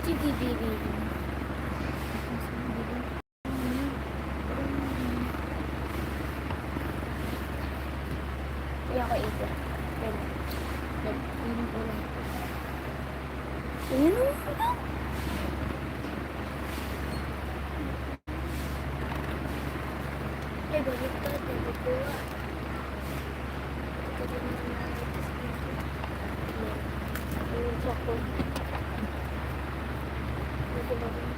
Sige, baby. Kaya ako ito. Ganun po lang. Ayan o. Ay, balik ka. Balik ko. Ito din naman natin. Ayan siya ko. Ito ba rin?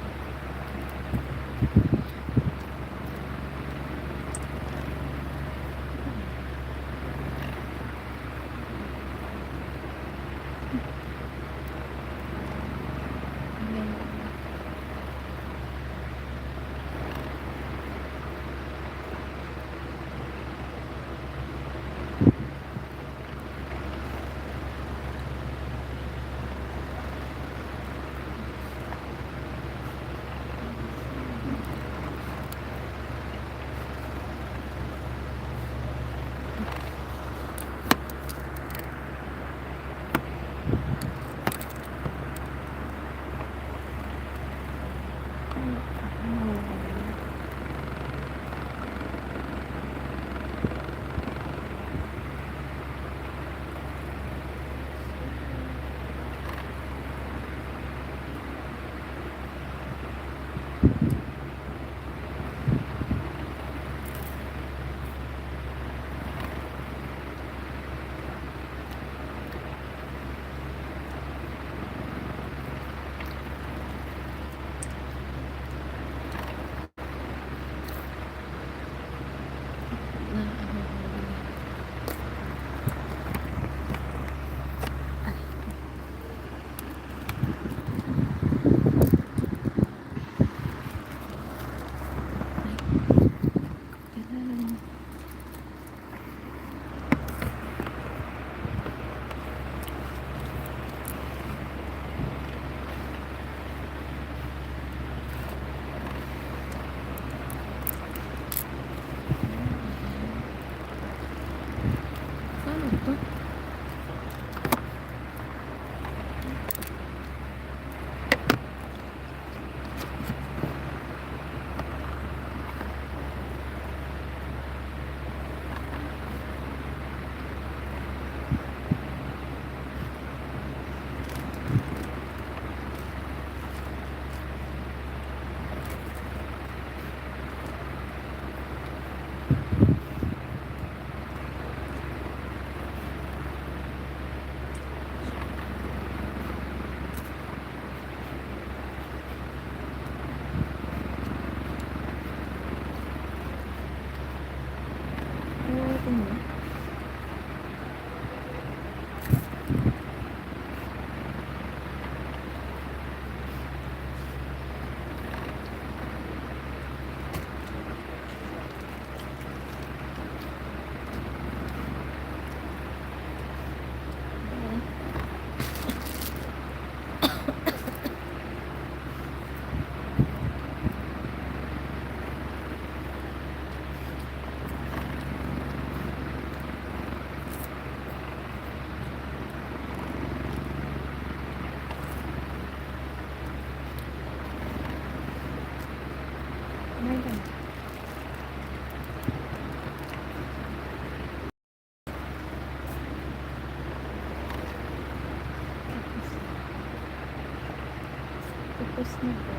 Tapos na po.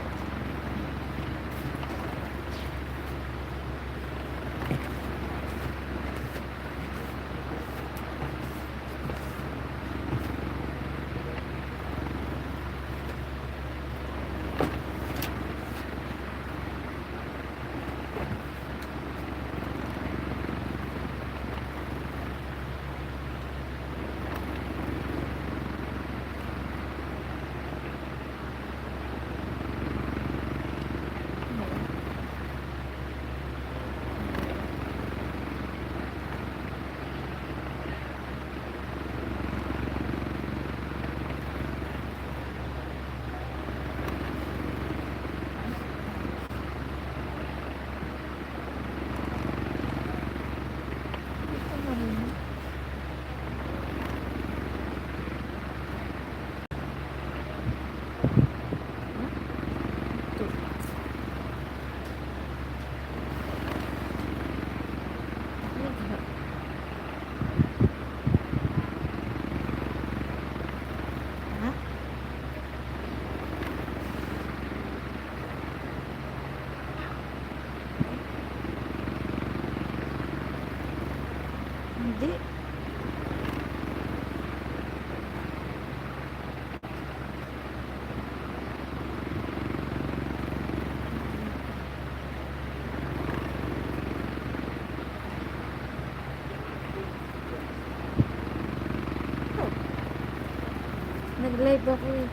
Nag-live ako eh.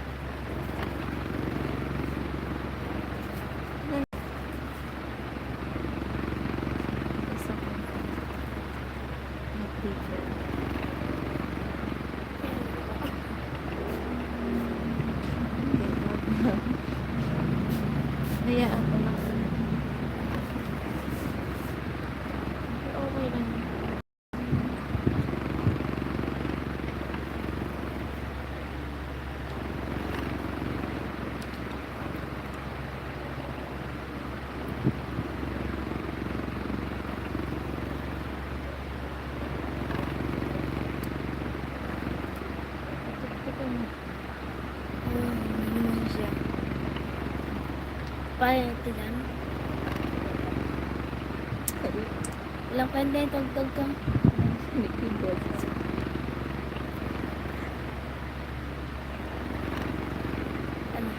Isa ko. Nag-paper. Hayaan ko lang. Okay lang. Ano naman siya? Paano ito yan? Walang kwenta yung tugtog ka. Ano?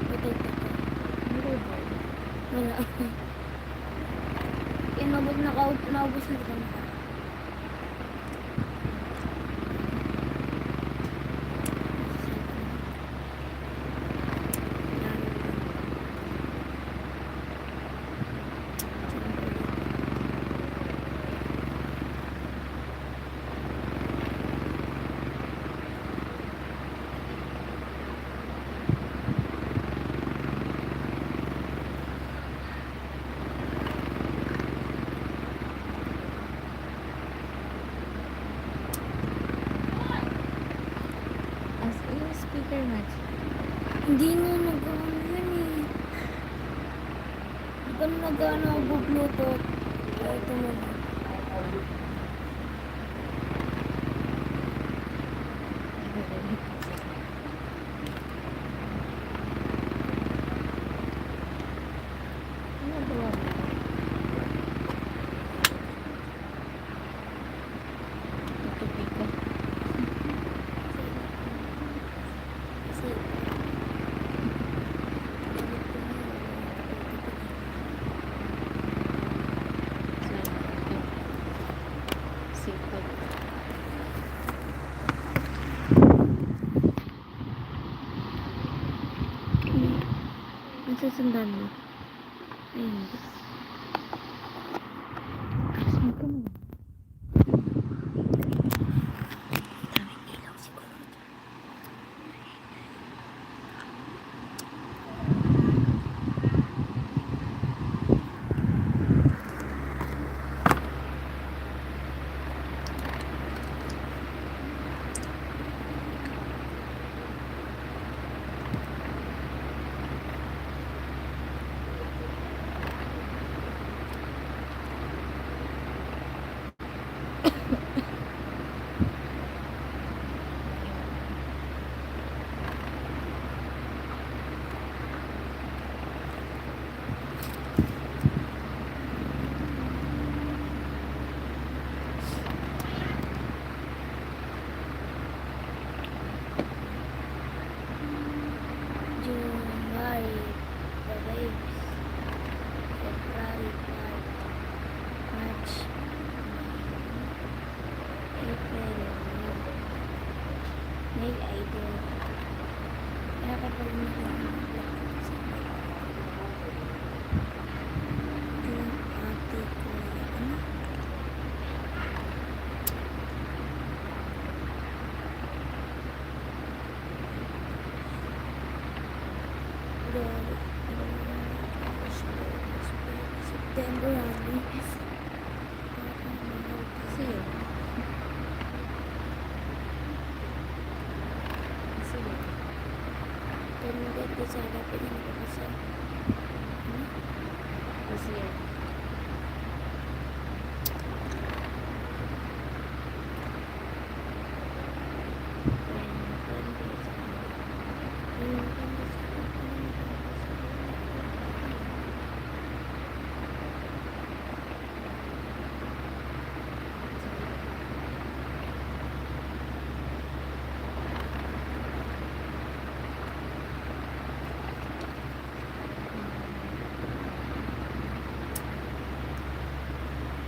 Ito. Wala. Yan, naubos na ito. As yung speaker match. Hindi na nag-ano yan eh. Hindi pa nag-ano ako Bluetooth. Ito mo na. Ano gawa mo? Tutupik ka. Kasi Sipag. nasusundan mo. Ayun. Asan ka mo? Daming ilaw siguro. July, the waves. February, March, April, May, I don't. Kaya kapag June, ate ko, ano? September, Sige. Sige. Kemudian bisa dapat yang bisa. Kasi yan.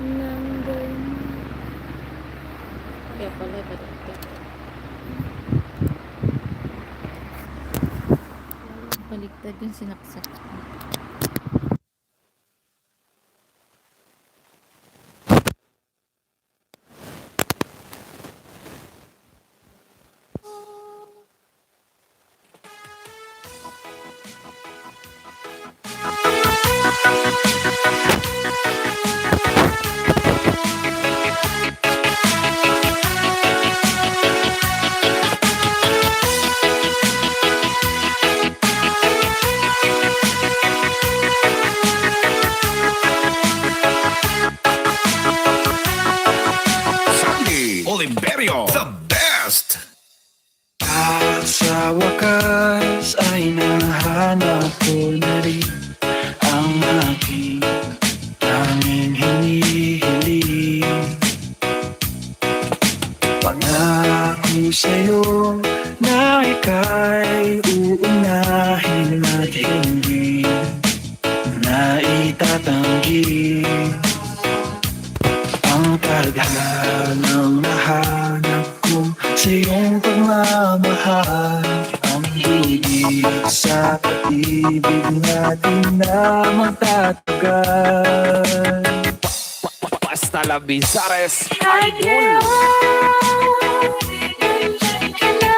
Number Kaya pala, baliktad. Baliktad yung sinaksak. Sandy Oliverio, the best! At sa wakas ay nahanap ko na rin ang aking tanging hinihiling. Pangako sa'yo na ika'y uunahin at hindi na itatanggi ang tadhanang nahanap ko sa iyong pagmamahal. Ang higit sa pag-ibig natin na magtatagal. Basta la Bizares, Idol! Nandiyan ka na,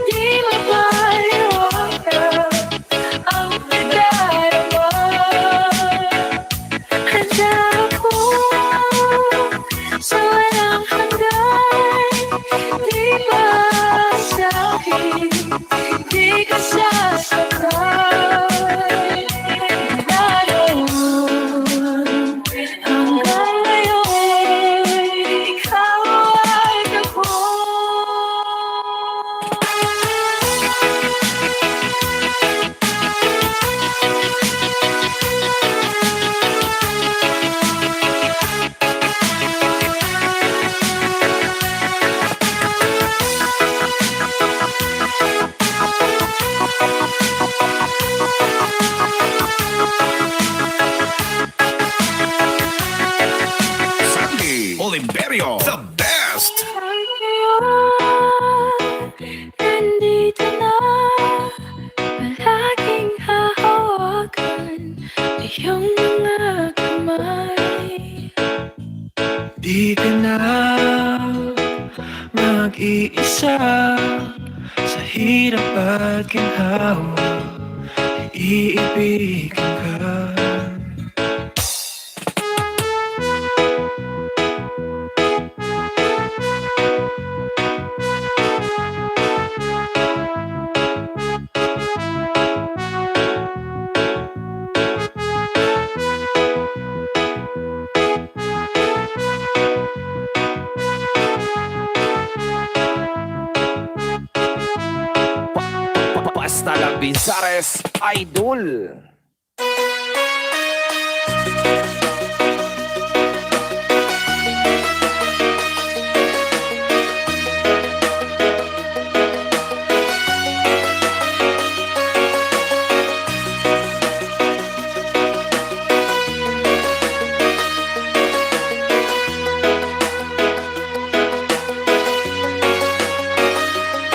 di mapaliwanag ang nadarama. Handa ako sa walang hanggan, di ba sa'kin, di ka sasaktan. Naroon hanggang ngayon, ikaw ay ako. Sandy Oliverio, the best! Nandito na, palaging hahawakan iyong mga kamay. Di ka na mag-iisa sa hirap at ginhawa, iibigin ka. Basta la Bizares, Idol!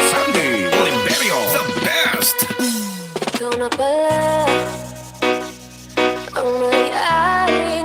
Sandy Oliverio, the best! Ikaw na pala ang may-ari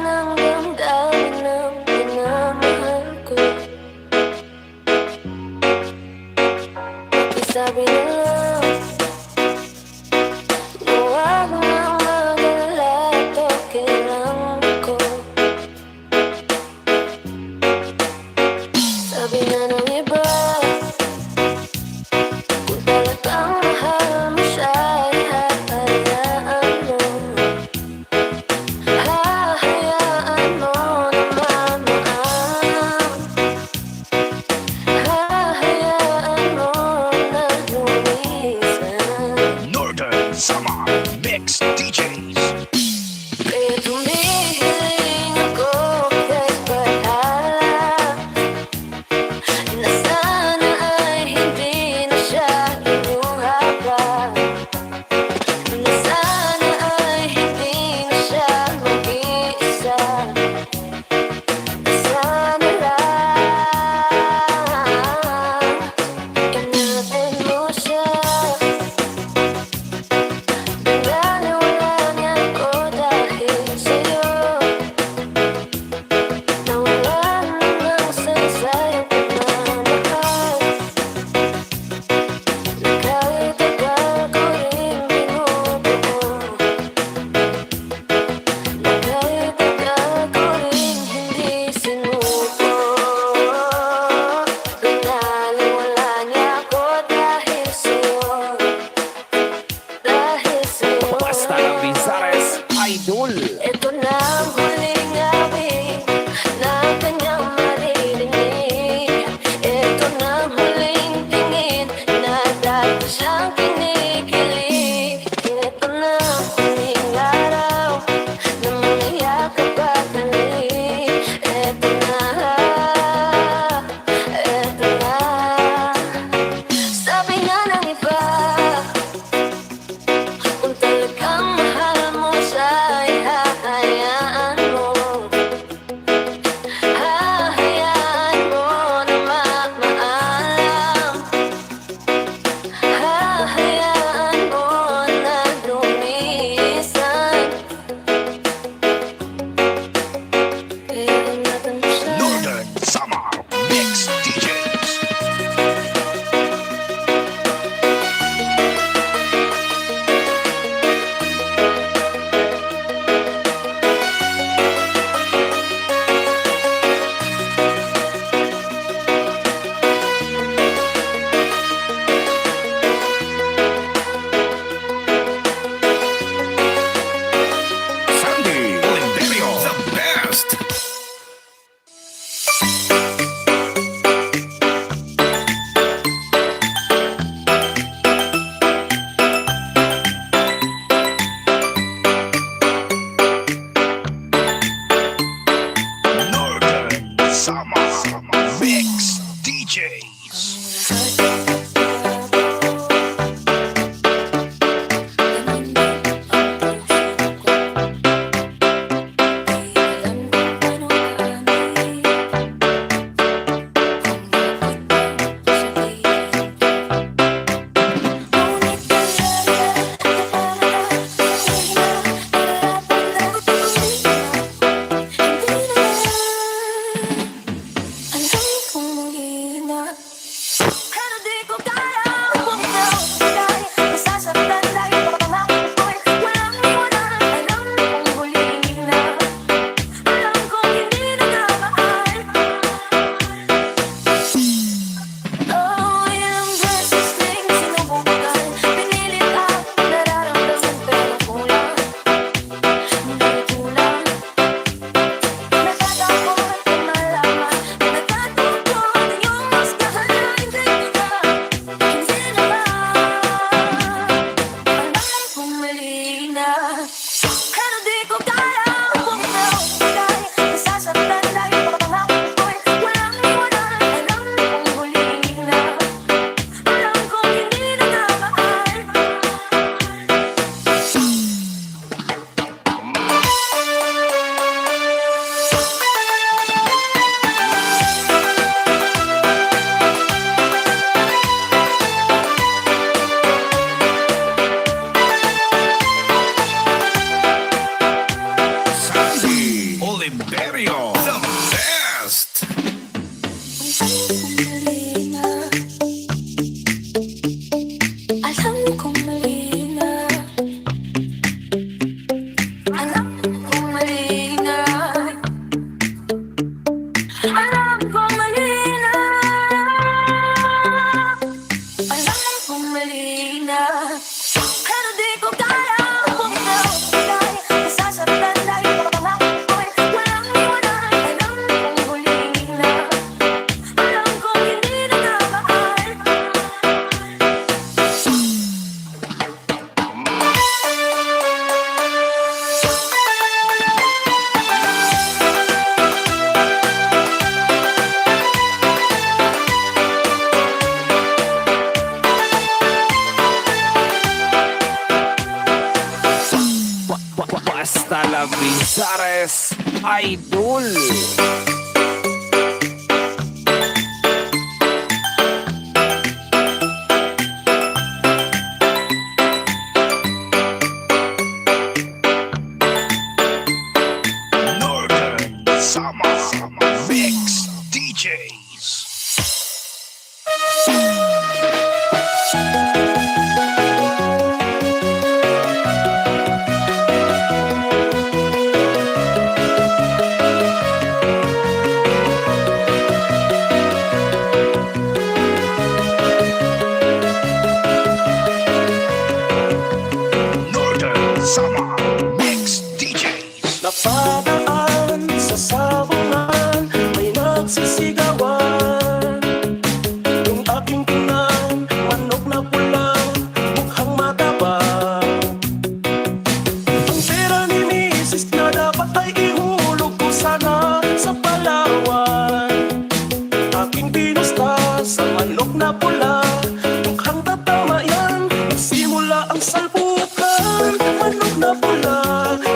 Oliverio, the best. Alam kong mali na. Alam kong mali na. Alam kong mali na. Alam kong mali na. Pero di ko kaya kung naulay. Nasasaktan dahil pangako ko'y walang iwanan. Alam kong mali na. Alam kong hindi na namahal. Basta la Bizares, Idol. Northern Summer Mix DJs. Northern Summer Mix DJs. Napadaan sa sabungan, may nagsisigawan. Yung aking tingnan, manok na pulang, mukhang matabang. Ang pera ni misis na dapat ay ihulog ko sana sa Palawan. Aking pinusta sa manok na pula, mukhang tatama yan. Nagsimula ang salpukan, manok na pula,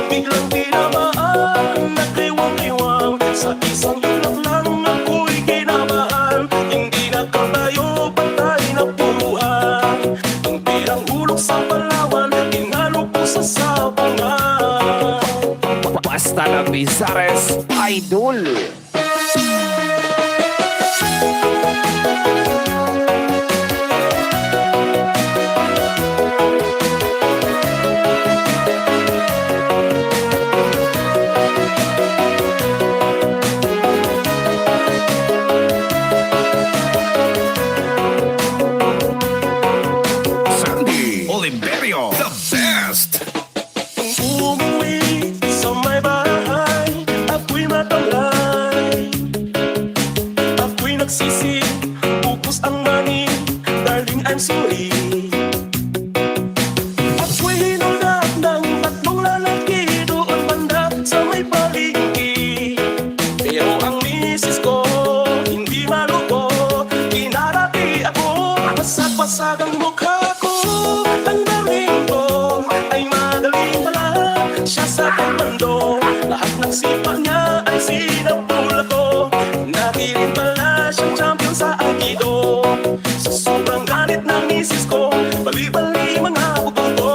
biglang tinamaan, nagkiwang-kiwang. Sa isang yulak lang ako'y kinabahan, hindi nakatayo, patay na puruhan. Ang pirang hulog sa Palawan, inalo ko sa sabungan. Basta la Bizares, Idol. Sandy Oliverio, the best. Kung umuwi sa may bahay, ako'y matamlay. Ako'y nagsisi, upos ang mani, darling I'm sorry. Ako'y hinulak ng tatlong lalaki doon banda sa may palengke. Pero ang misis ko, hindi malubog, kinarati ako, basag-basag ang mukha ko. Ang daming ko ay madaling pala, siya sa pagmando, lahat ng sipa niya ay sinapula ko. Nakirin pala siyang champion sa Aikido. Sa sobrang ganit ng misis ko, bali-bali mga buto ko.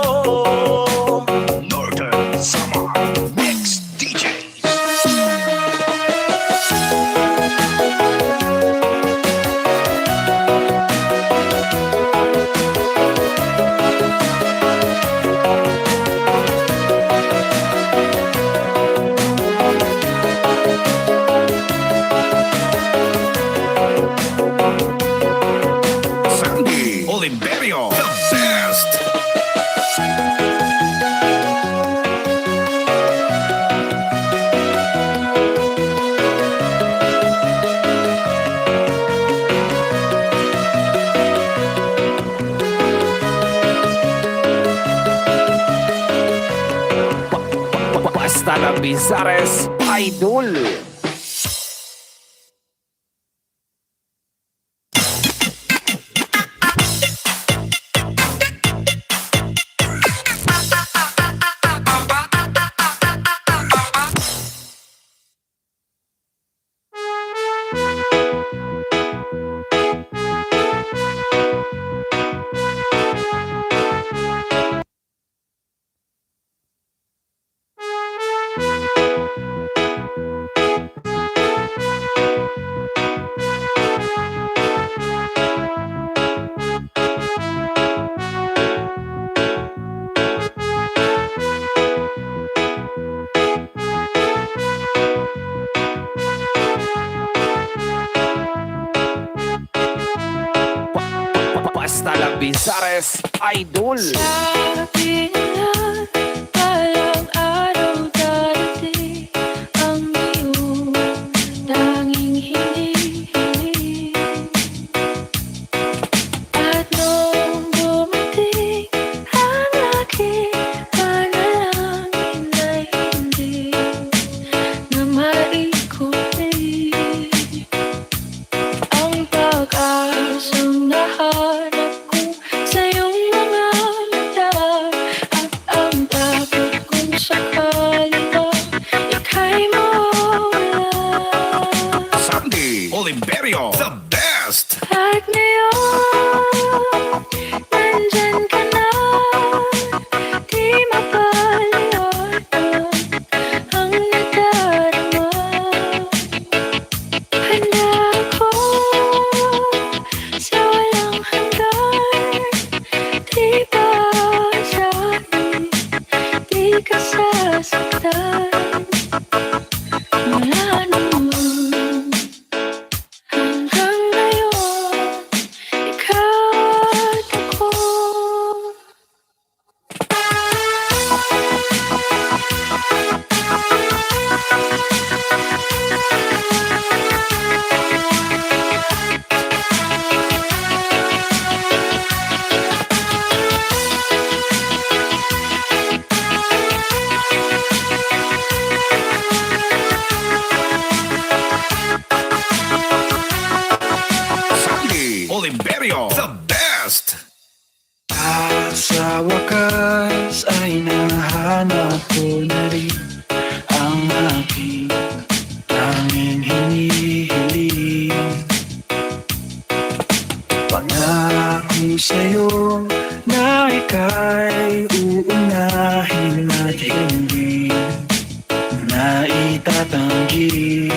Northern Summer Mix DJs. Sandy Oliverio, the best. Basta la Bizares, Idol. Basta la Bizares Idol. Sabi nila, balang araw darating ang iyong tanging hinihiling. At nung dumating ang aking panalangin ay hindi na maikutin ang pag-asang nahanap ko sa iyong mga mata. At ang takot kung sakali ba ika'y mawala. Sandy Oliverio, the best. At ngayon, nandyan ka na, di mapaliwanag ang nadarama. Handa ako sa walang hanggan, di ba sabi, di ka sasaktan. Wala naman hanggang ngayon, ikaw at ako. Sandy Oliverio, the best. At sa wakas ay nahanap ko na rin ang aking tanging hinihiling. Pangako sa'yo na ika'y uunahin at hindi na itatanggi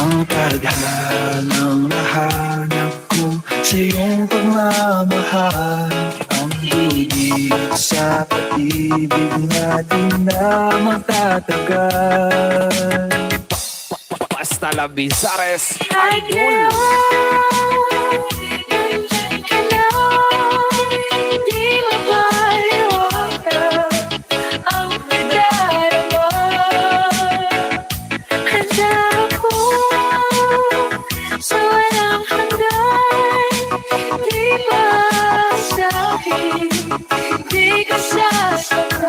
ang tadhanang nahanap ko sa iyong pagmamahal. Ang dugi sa pag-ibig natin na magtatagal. Basta la Bizares At Idol. ngayon, nandyan ka na, di mapaliwanag ang nadarama. Handa ako sa walang hanggan, di ba sabi, di ka sasaktan.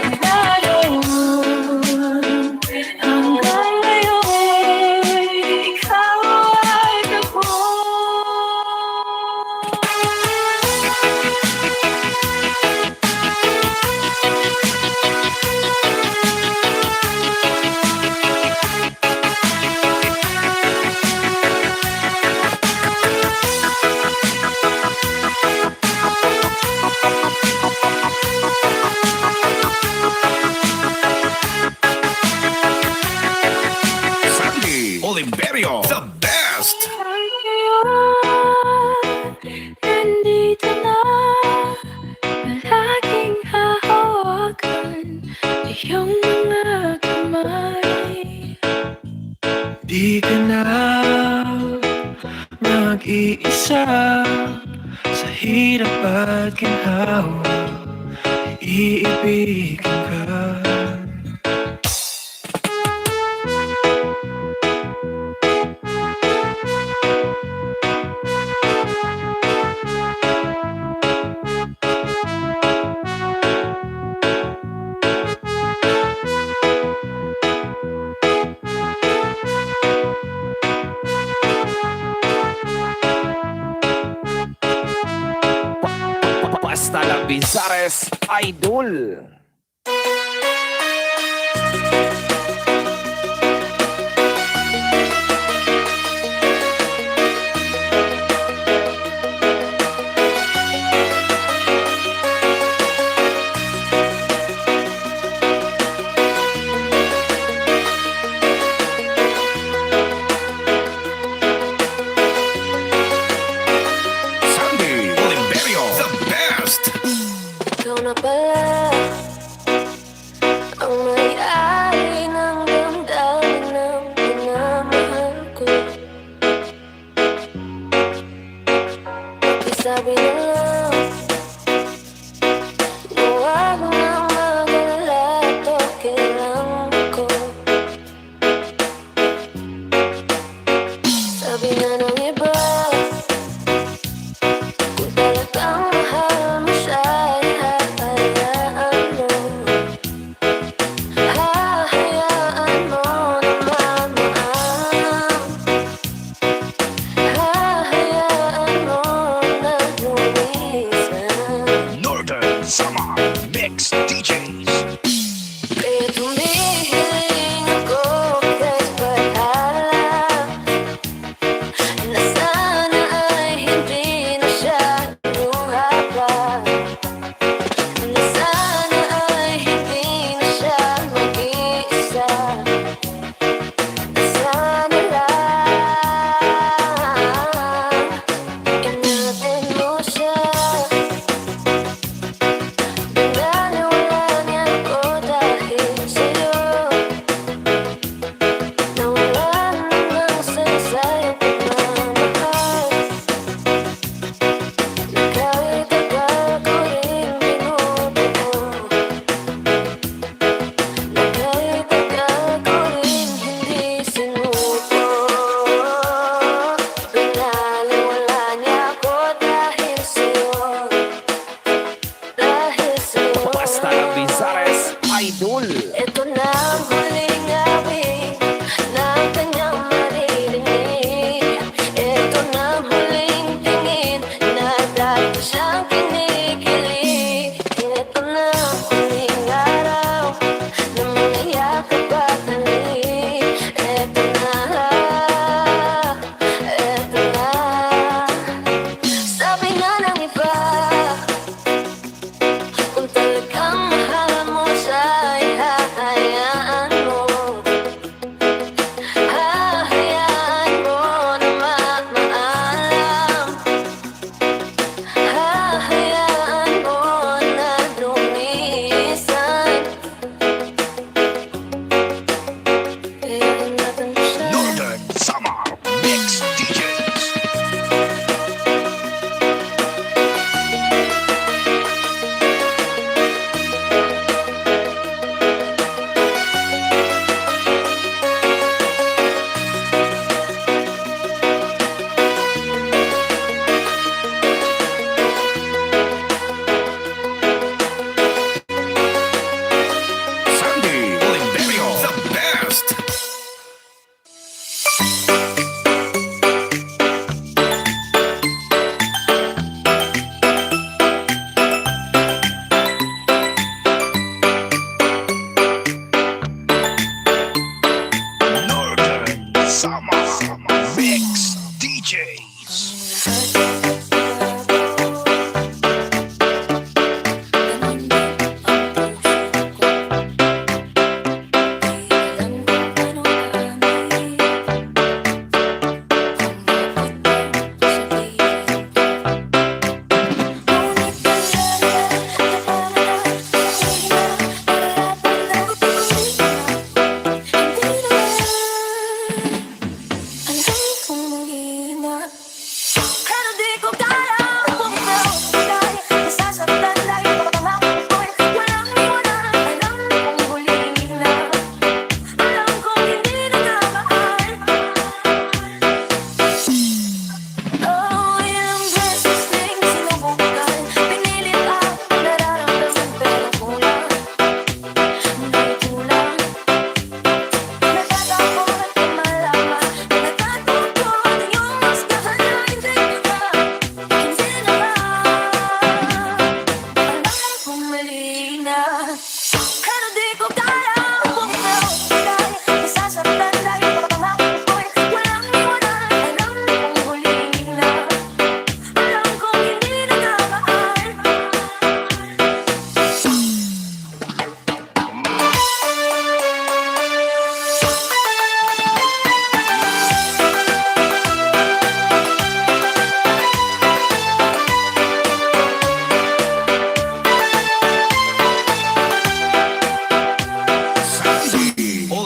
Wala naman hanggang ngayon, ikaw at ako. Sandy Oliverio, the best. At ngayon, nandito na, palaging hahawakan iyong mga kamay. Di ka na mag-iisa sa hirap at ginhawa, iibigin ka. Basta la Bizares Idol. Sandy Oliverio, the best. Ikaw na pala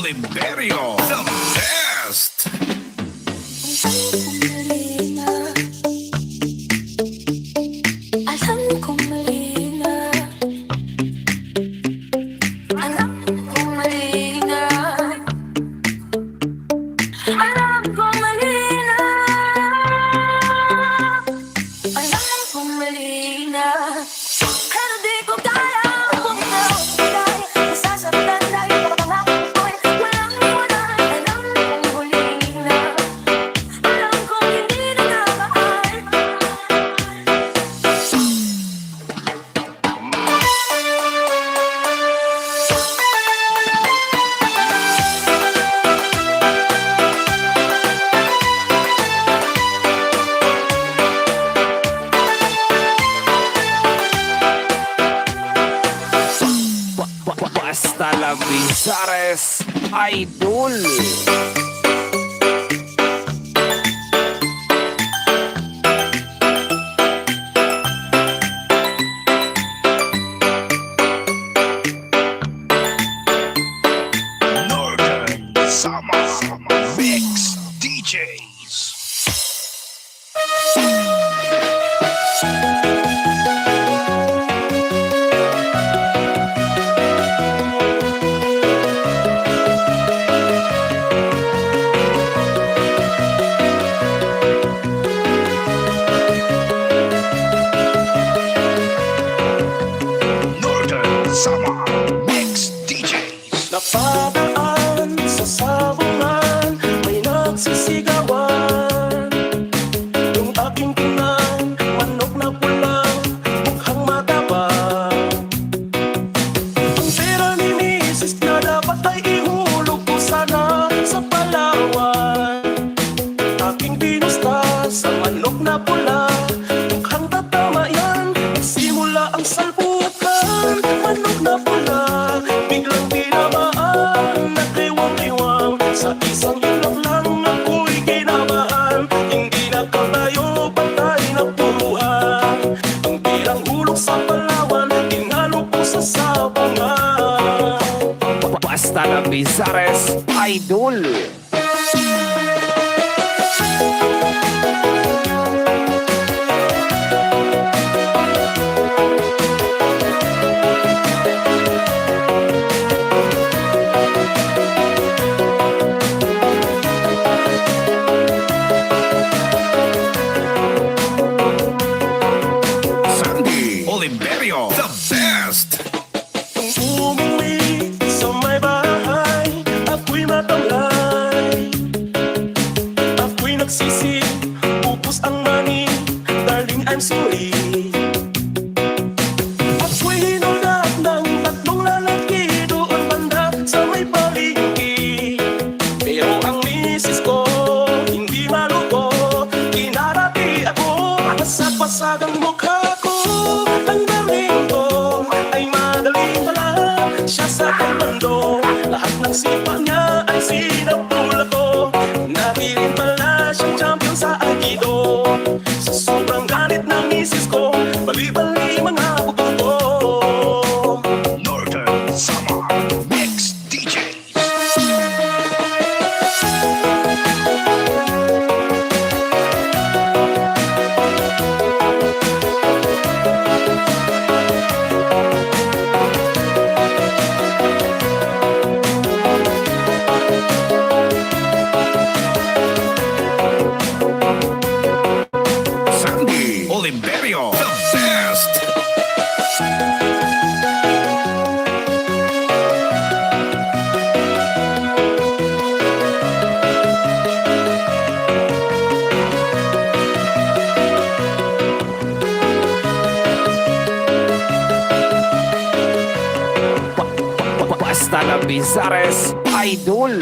Oliverio, the best! Alam kong mali na. Alam kong mali na. Alam kong mali na. Alam kong mali na. Pero di ko kaya bumitaw. Dahil nasasaktan dahil pangako ko'y walang iwanan. Alam kong huli na. Alam kong hindi na nabaan. Basta la Bizares, Idol! Northern Summer Mix DJs. Northern Summer Mix DJs. Napadaan sa sabungan, may nagsisigawan. Yung aking tinang, manok na pulang, mukhang matapang. Ang pera ni Mrs. na dapat ay ihulog ko sana sa Palawan. Aking pinusta sa manok na pula, mukhang tatama yan. Simula ang salpukan, manok na pula, biglang tinamaan, nagkiwang-kiwang. Sa isang ilong lang ako'y kinabahan, hindi nakatayo, patay na puluhan. Ang pirang hulog sa Palawan, tinalo ko sa sabangan. Basta la Bizares, Idol! Sandy Oliverio, the best! Nung umuwi sa may bahay, ako'y matamlay. Ako'y nagsisi, upos ang money, darling I'm sorry. Ako'y hinulak ng tatlong lalaki doon banda sa may palengke. Pero ang misis ko, hindi maluto, kinarati ako, pasag-pasag ang mukha ko. Ang darling ko ay madaling pala, siya sa pagmando, lahat ng sipa niya ay sinapula ko. Nabilin pala siyang champion sa Aikido. Sa sobrang galit ng misis ko, bali-bali mga buto ko. Northern Summer Mix DJs. Sandy Oliverio, the best! Basta la Bizares, Idol!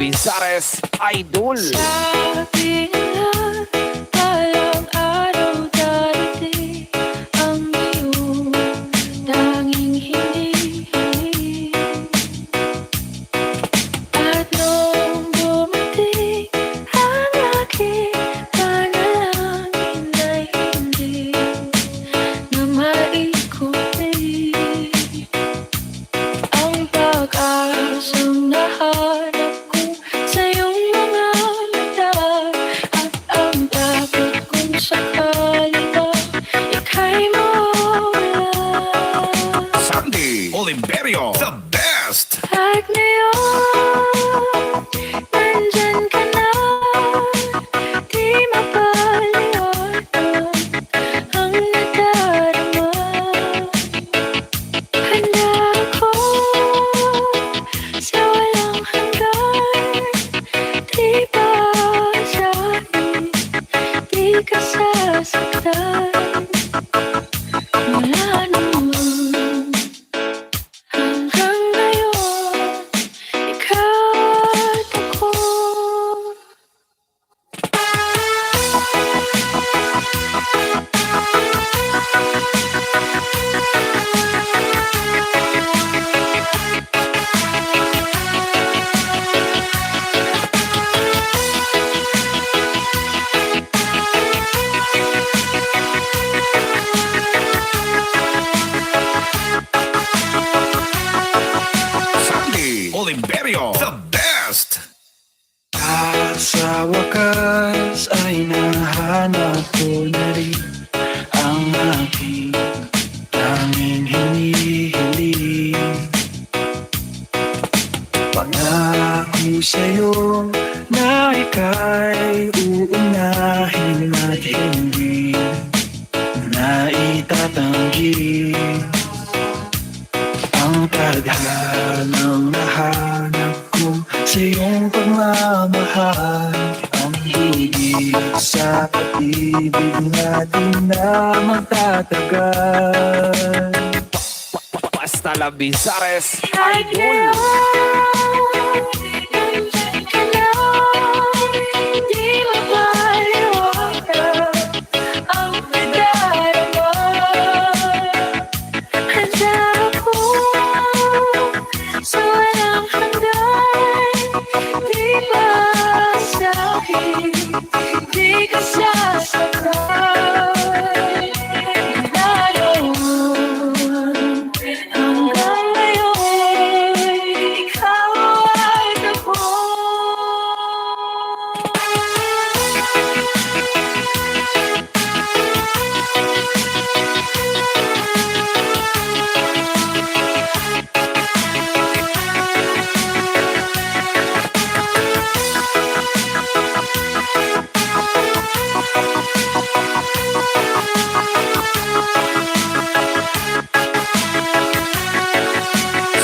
Talabizares, Idol. Sabi nila, balang araw darating ang iyong tanging hinihiling. At nung dumating ang aking panalangin ay hindi na maikutin ang pag-asang nahanap ko sa iyong mga mata. At ang takot kung sakali ba ika'y mawala. Sandy Oliverio, the best. At ngayon, nandyan ka na, di mapaliwanag ang nadarama. Handa ako sa walang hanggan, di ba sabi, di ka sasaktan. Wala naman hanggang ngayon, ikaw at ako. Sandy Oliverio, the best. At sa wakas ay nahanap ko na rin ang aking tanging hinihiling. Pangako sa'yo na ika'y uunahin at hindi na itatanggi ang tadhanang nahanap ko sa iyong pagmamahal. Ang higit sa pag-ibig natin na magtatagal. Basta Talabizares, Kahit Idol. ngayon, nandyan ka na, di mapaliwanag ang nadarama. Handa ako sa walang hanggan, di ba sabi, di ka sasaktan. Wala naman hanggang ngayon, ikaw at ako.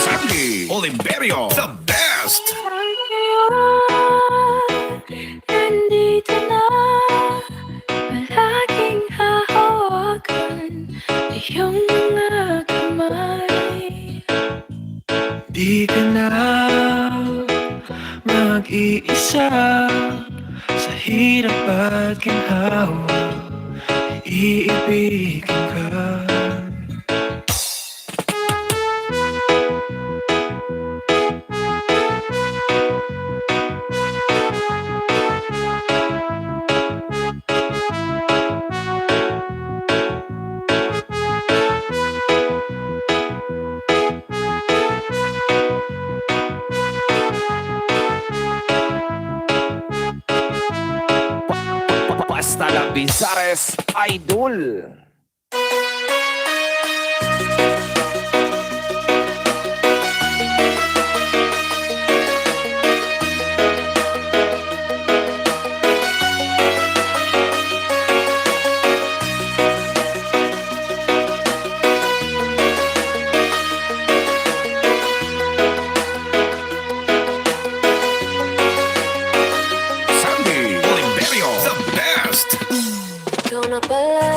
Sandy Oliverio, the best. Nandito na, palaging hahawakan iyong mga kamay. Di ka na mag-iisa sa hirap at ginhawa, iibigin ka. Basta Talabizares, Idol. Sandy Oliverio, the best. Ikaw na pala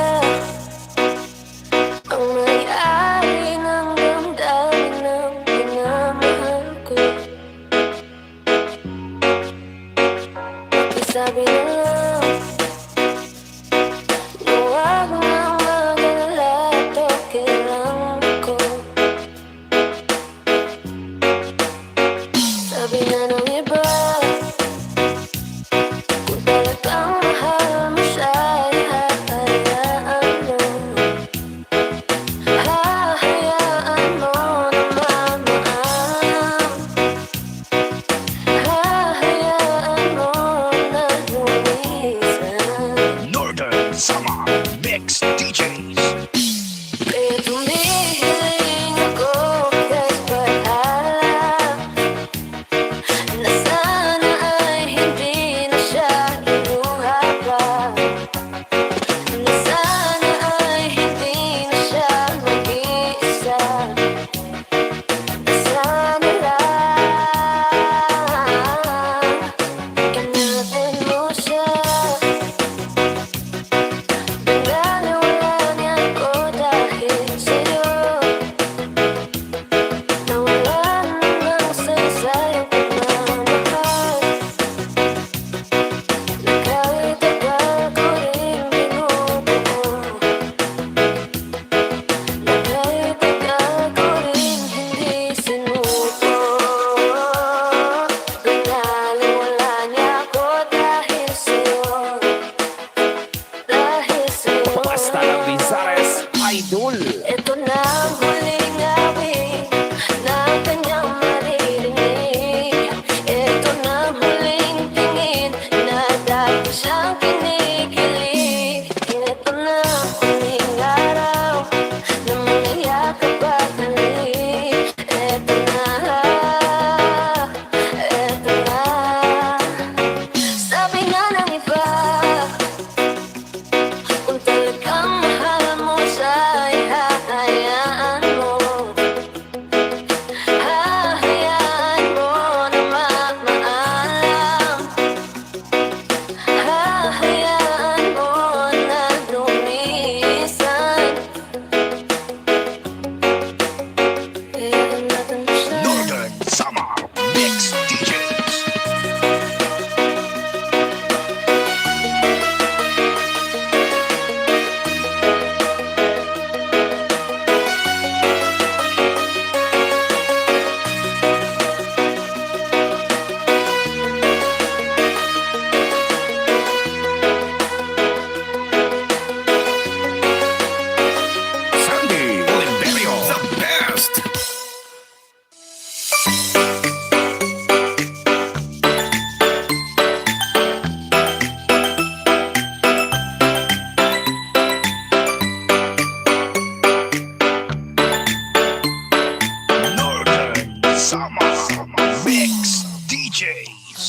Ito na ang huling awit na kanyang maririnig. Ito na ang huling tingin na dahil siyang kinikilig. Ito na ang huling araw na mangyayakap at halik. Ito na, ito na. Sabi nga ng iba, kung talagang mahal mo siya, ay hahayaan mo. Hahayaan mo na magmaalam. Hahayaan mo na lumisan. Pero natin siya. Northern Summer Mix DJs. Sandy Oliverio, the best. Northern Summer Mix DJs.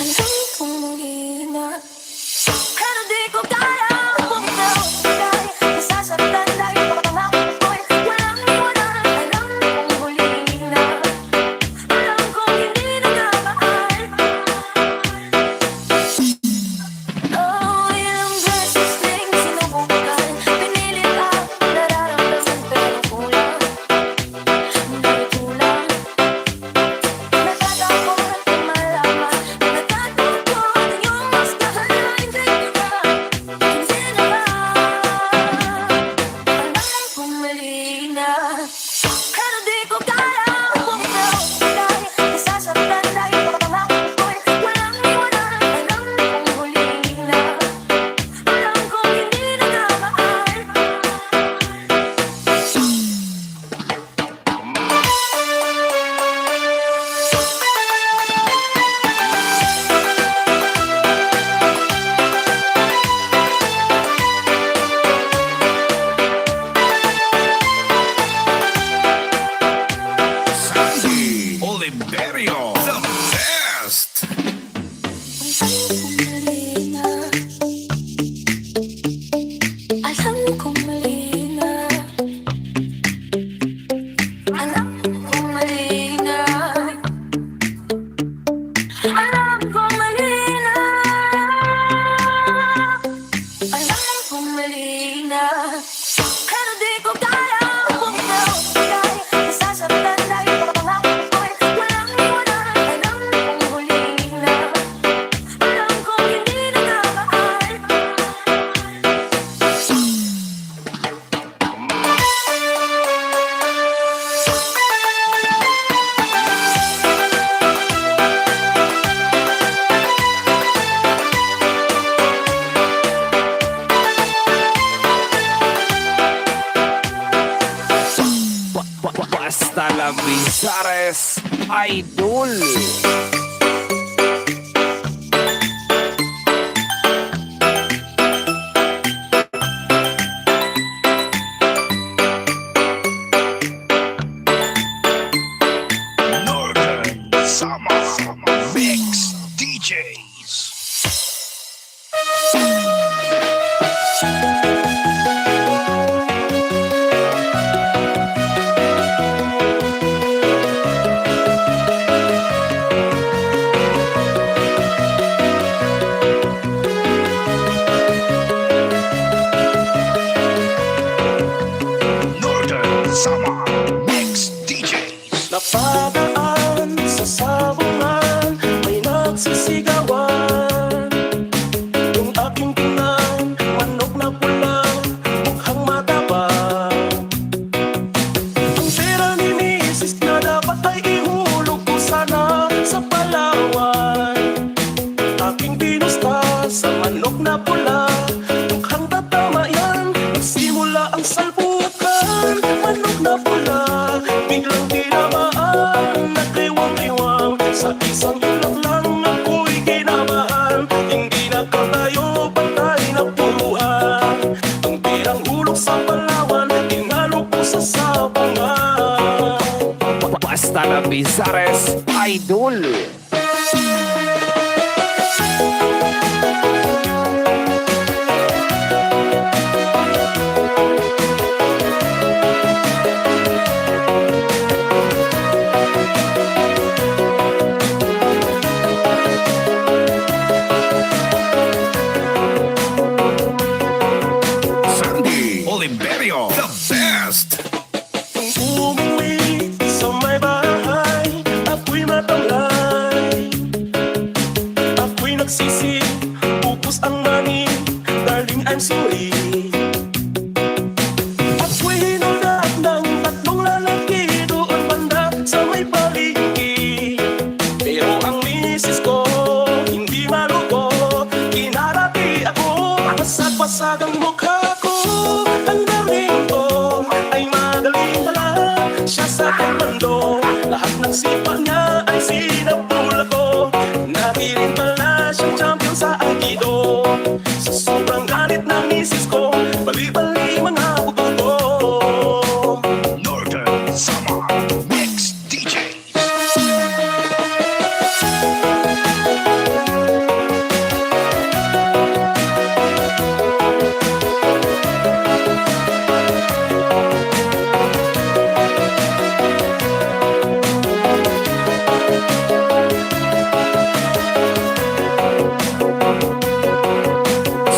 Alam kong mahina, pero di ko kaya bumitaw. Dahil nasasaktan dahil pangako ko'y walang iwanan. Alam kong huli na, alam kong hindi nagmamahal. Oh, ilang beses ding sinubukan, pinilit ang nararamdaman pero kulang. Hindi kulang. Natatakot na malaman, natatakot ang iyong mas mahal na hindi ko na, hindi na ba? Alam kong mali na, pero di ko kaya bumitaw. Dahil nasasaktan dahil pangako ko'y walang iwanan. Alam kong huli na, alam kong hindi nagmamahal. Sandy Oliverio, the best. Alam kong mali na, alam kong mali na, alam kong mali na, alam kong mali na, pero di ko kaya bumitaw. Dahil nasasaktan dahil pangako ko'y walang iwanan. Alam kong huli na, alam kong hindi nagmamahal. Basta la Bizares Idol. Northern Summer Mix DJs. Napadaan sa sabungan, may nagsisigawan. Yung aking tingnan, manok na pula, mukhang matabang. Ang pera ni Mrs. na dapat ay ihulog ko sana sa Palawan. Aking binusta sa manok na pula, mukhang tatama yan. Nagsimula ang salpukan, manok na pula, biglang tinamaan, nagkiwang-kiwang. Sa isang ilak lang ako'y kinabahan, hindi nakatayo, patay na puluhan. Ang pirang hulog sa Palawan, tinalo ko sa sabungan. Basta na Bizares Idol. Sandy Oliverio, the best. Nung umuwi sa may bahay, ako'y matamlay. Ako'y nagsisi, upos ang mani, darling I'm sorry. Ako'y hinulak ng tatlong lalaki doon banda sa may palengke. Pero ang misis ko, hindi malukot, kinarati ako, pasag-pasag ang mukha ko. Ang darling ko ay magaling pala, siya sa komando, lahat ng sipa niya ay sinapula ko. Nakirin pala siyang champion sa Aikido. Sa sobrang galit ng misis ko, bali-bali mga buto ko. Northern Summer Mix DJs.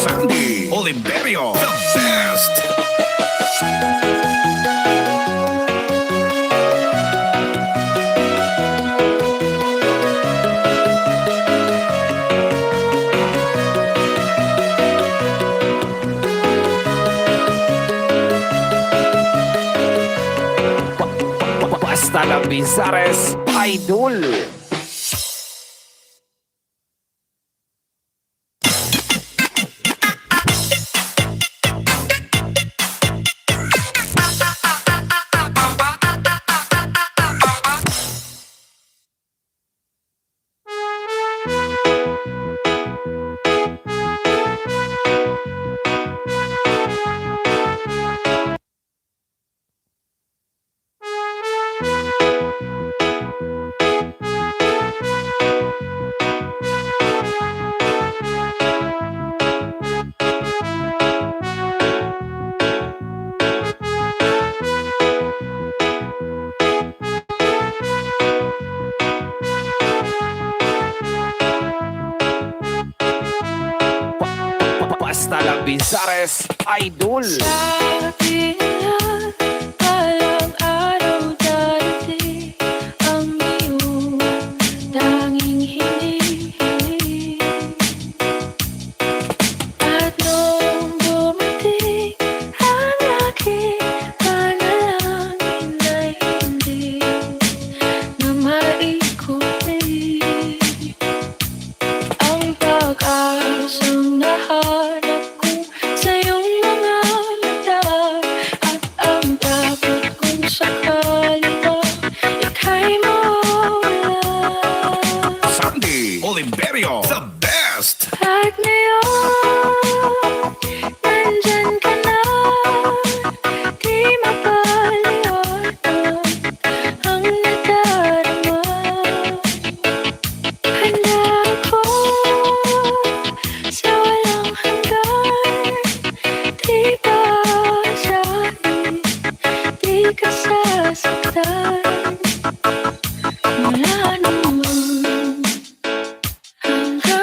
Sandy Oliverio, the best. Basta na Bizares Idol. Basta na Bizares Idol. Sabi nila, walang araw darating ang iyong tanging hinihiling. At nung dumating ang aking panalangin ay hindi na maikutin. Ang pag-asang nahanap ko sa iyong mga mata, at ang dapat kong sakali pa ika'y mawala. Sandy Oliverio, the best. At ngayon, nandyan ka na, di mapaliwanag ang nadarama. Handa ako sa walang hanggan, di ba sabi, di ka sasaktan. Mula noon hanggang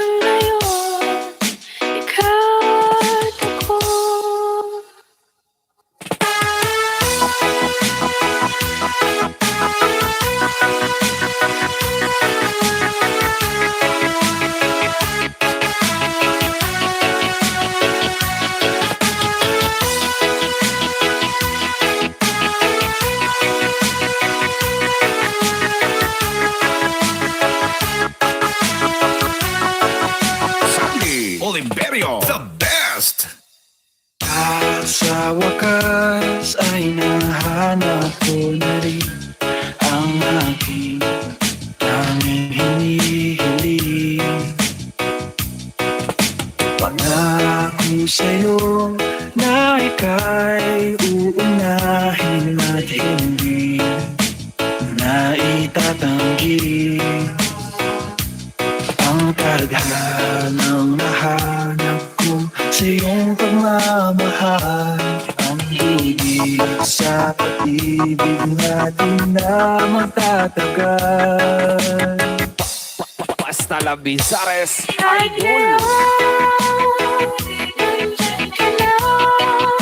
sa'yo na ika'y uunahin at hindi na itatanggi ang tadhanang nahanap ko sa iyong pagmamahal. Ang higit sa pag-ibig natin na magtatagal. Basta La Bizares, Kahit Idol. ngayon, nandyan ka lang,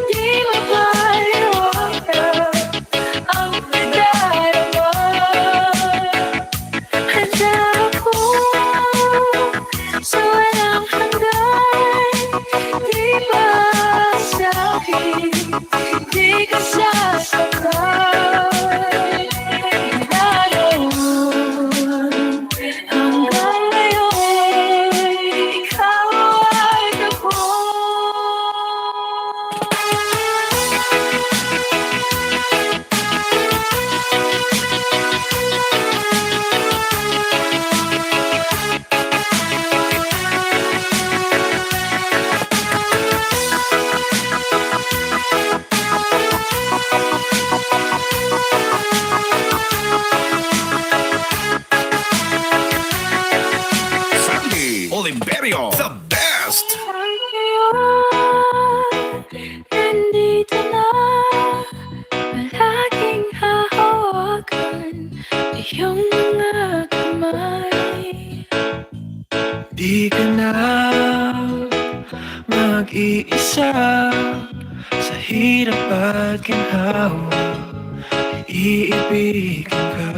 di mapaliwanag ang nadarama. Handa ako sa walang hanggan, di ba sa'kin, di ka sasaktan. Hanggang ngayon, ikaw ay ako. Sandy Oliverio, the best. Nandito na, palaging hahawakan iyong mga kamay. Di ka na mag-iisa sa hirap at ginhawa, iibigin ka.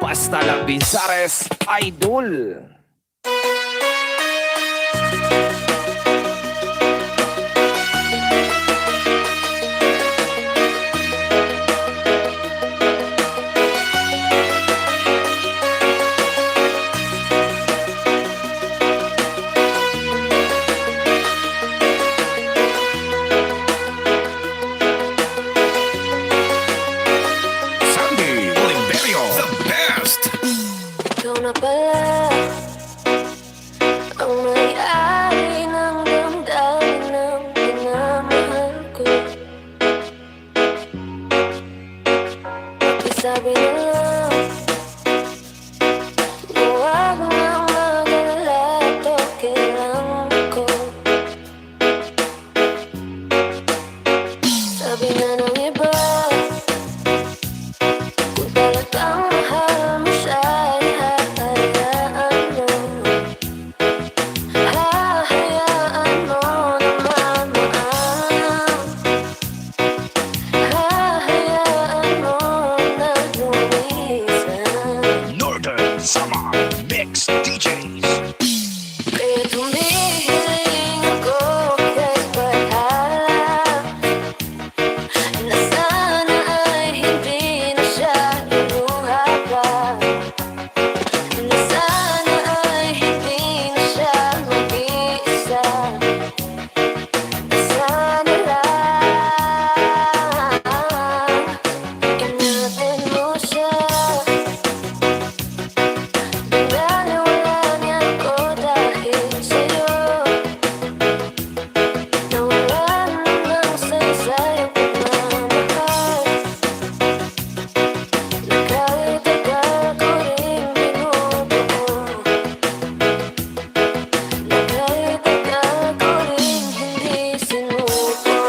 Basta La Bizares, Idol. Sandy Oliverio, the best. Ikaw na pala ang may-ari ng damdamin ng pinamahal ko. Pakisabi na lang na huwag nang mag-alala at okay lang ako. Sabi na ng iba, kung talagang mahal mo siya, ay hahayaan mo. Hahayaan mo naman maang. Hahayaan mo na lumisan. Northern Summer Mix DJs. Kaya tumihiling ako kahit bahala, na sana ay hindi na siya luluha pa. Na sana ay hindi na siya mag-iisa. Na sana lang ingatan mo siya. Pinaniwala niya ako dahil sa'yo. Nawalan ng saysay ang pagmamahal, na kahit tagal ko rin binubuo. Na kahit tagal ko rin hindi sinuko.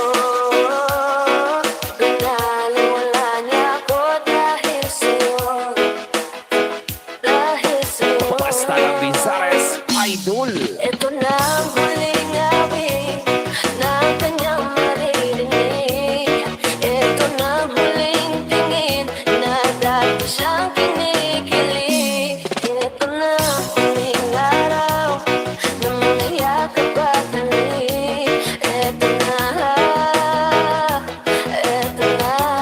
Pinaniwala niya ako dahil sa'yo. Dahil sa'yo. Basta La Bizares, Idol. Ito na ang huling awit na kanyang maririnig. Ito na ang huling tingin na dati siyang kinikilig. Ito na ang huling araw na mga yakap at halik. Ito na, ito na.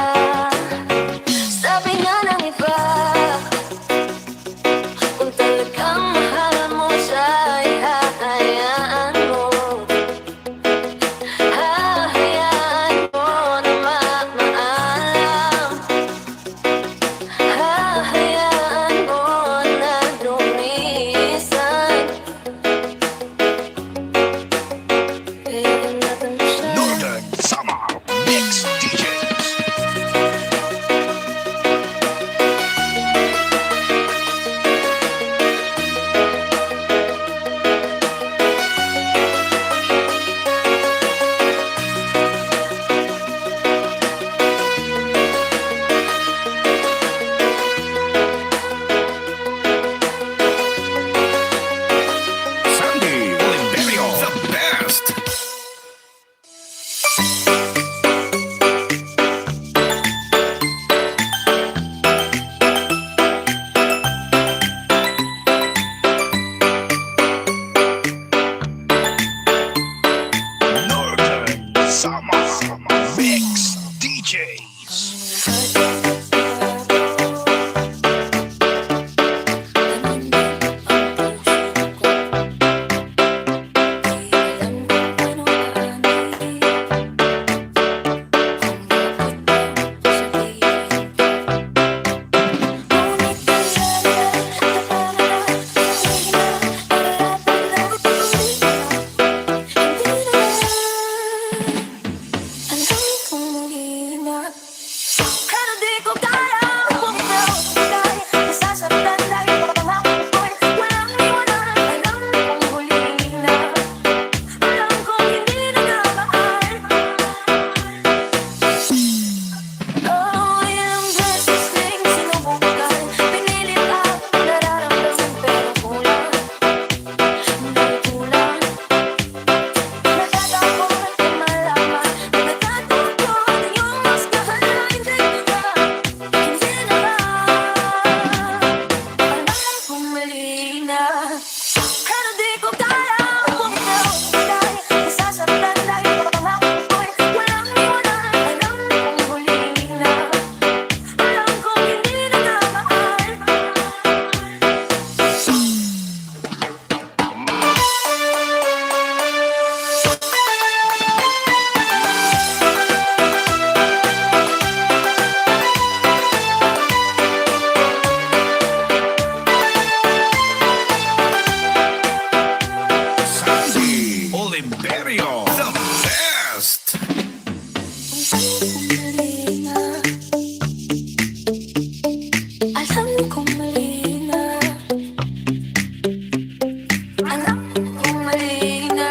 Alam kong mali na.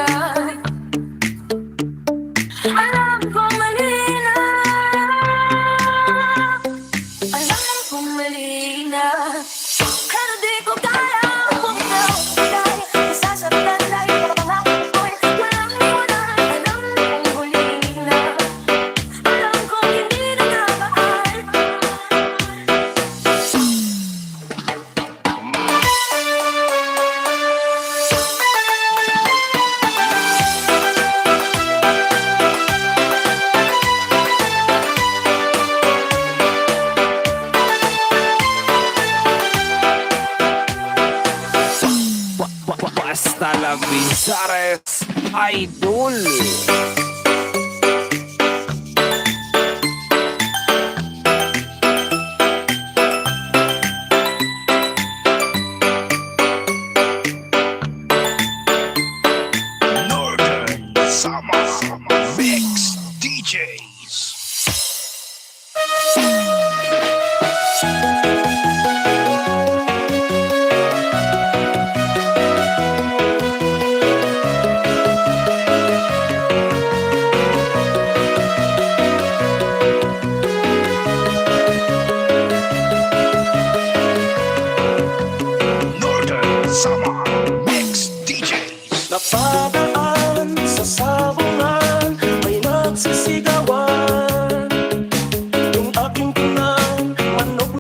Alam kong mali na. Alam kong mali na. Pero di ko kaya bumitaw. Dahil nasasaktan dahil pangako ko'y walang iwanan. Alam kong huli na. Alam kong hindi na nabaan. Basta La Binsares Idol.